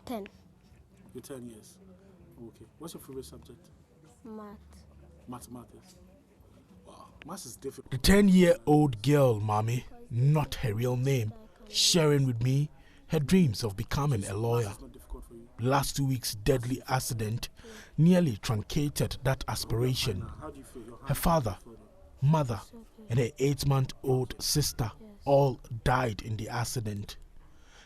10. You're 10 years. Okay. What's your favorite subject? Math. Mathematics. Wow. Maths is difficult. The 10-year-old girl, Mommy, not her real name, sharing with me her dreams of becoming a lawyer. Maths is not difficult for you. Last 2 weeks' deadly accident nearly truncated that aspiration. How do you feel? Your Her hand father, feels mother, and her 8-month-old sister all died in the accident.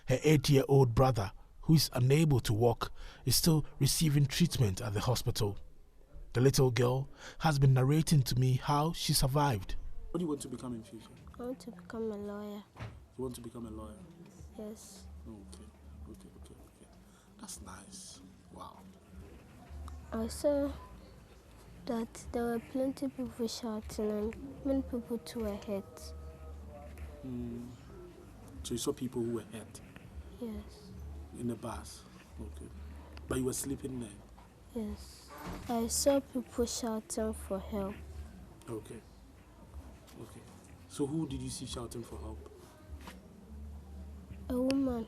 Her 8-year-old brother, who is unable to walk, is still receiving treatment at the hospital. The little girl has been narrating to me how she survived. What do you want to become in future? I want to become a lawyer. You want to become a lawyer? Yes. Okay. That's nice. Wow. I saw that there were plenty of people shouting and many people too were hurt. So you saw people who were hurt Yes. in the bus? Okay. But you were sleeping there? Yes. I saw people shouting for help. Okay. So who did you see shouting for help? A woman.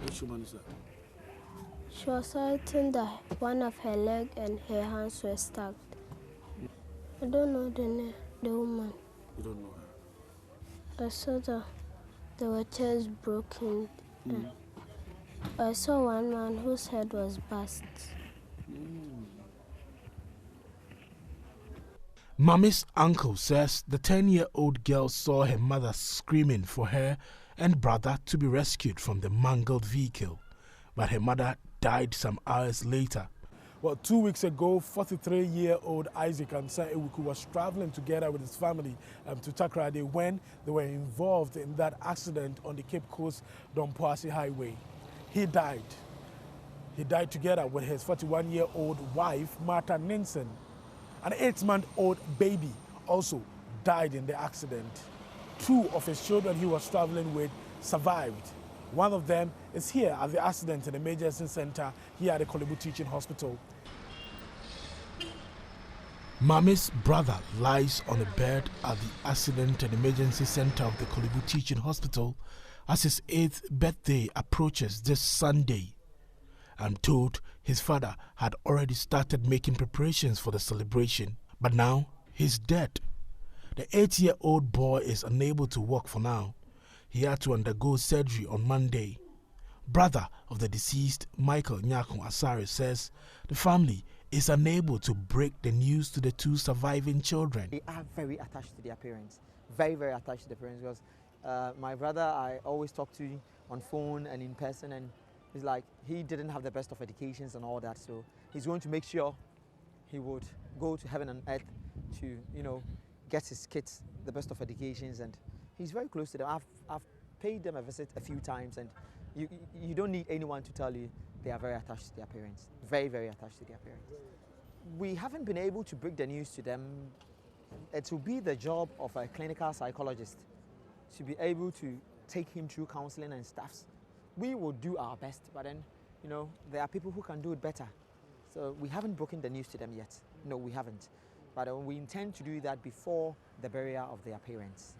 Which woman is that? She was shouting that one of her leg and her hands were stuck. I don't know the woman. You don't know her? I saw that there were chairs broken. I saw one man whose head was bust. Mommy's uncle says the 10-year-old girl saw her mother screaming for her and brother to be rescued from the mangled vehicle, but her mother died some hours later. Well, 2 weeks ago, 43-year-old Isaac Ansa Ewuku was traveling together with his family to Takoradi when they were involved in that accident on the Cape Coast-Takoradi highway. He died. He died together with his 41-year-old wife, Martha Ninsen. An 8-month-old baby also died in the accident. 2 of his children he was traveling with survived. One of them is here at the accident in the emergency center here at the Kolebu Teaching Hospital. Mommy's brother lies on a bed at the accident and emergency center of the Kolebu Teaching Hospital as his 8th birthday approaches this Sunday. I'm told his father had already started making preparations for the celebration, but now he's dead. The 8-year-old boy is unable to walk for now. He had to undergo surgery on Monday. Brother of the deceased, Michael Nyakon Asare, says the family is unable to break the news to the 2 surviving children. They are very attached to their parents, very attached to their parents, because my brother I always talk to on phone and in person, and it's like he didn't have the best of educations and all that, so he's going to make sure he would go to heaven and earth to, get his kids the best of educations, and he's very close to them. I've paid them a visit a few times, and you don't need anyone to tell you they are very attached to their parents, very attached to their parents. We haven't been able to break the news to them. It will be the job of a clinical psychologist to be able to take him through counseling and stuff. We will do our best, but then, there are people who can do it better. So we haven't broken the news to them yet. No, we haven't. But we intend to do that before the burial of their parents.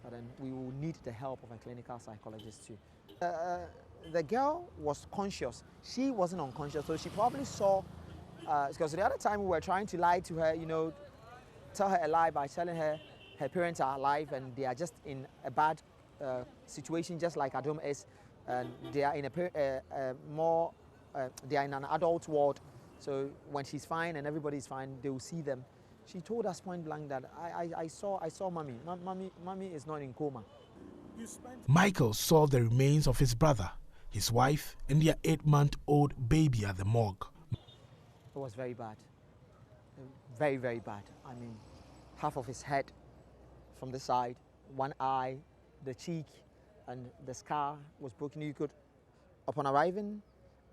But then we will need the help of a clinical psychologist too. The girl was conscious. She wasn't unconscious, so she probably saw, because the other time we were trying to lie to her, tell her a lie by telling her her parents are alive and they are just in a bad situation, just like Adom is. And they are in they are in an adult ward. So when she's fine and everybody's fine, they will see them. She told us point blank that I saw mommy. Mommy is not in coma. Michael saw the remains of his brother, his wife, and their 8-month-old baby at the morgue. It was very bad. Very bad. I mean, half of his head from the side, one eye, the cheek, and the scar was broken. You could, upon arriving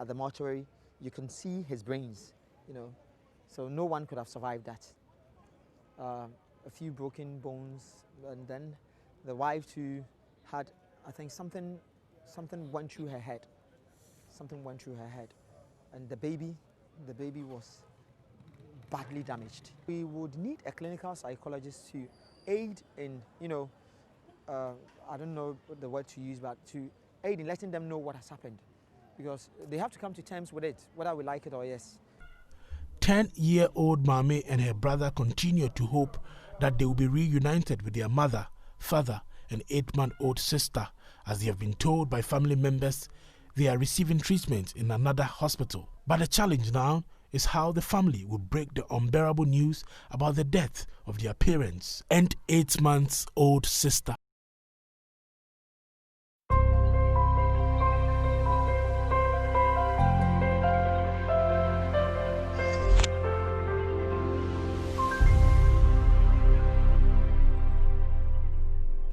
at the mortuary, you can see his brains, so no one could have survived that. A few broken bones, and then the wife too had, I think something went through her head. Something went through her head, and the baby was badly damaged. We would need a clinical psychologist to aid in, I don't know the word to use, but to aid in letting them know what has happened. because they have to come to terms with it, whether we like it or yes. 10-year-old Mame and her brother continue to hope that they will be reunited with their mother, father, and 8-month-old sister, as they have been told by family members they are receiving treatment in another hospital. But the challenge now is how the family will break the unbearable news about the death of their parents and 8-month-old sister.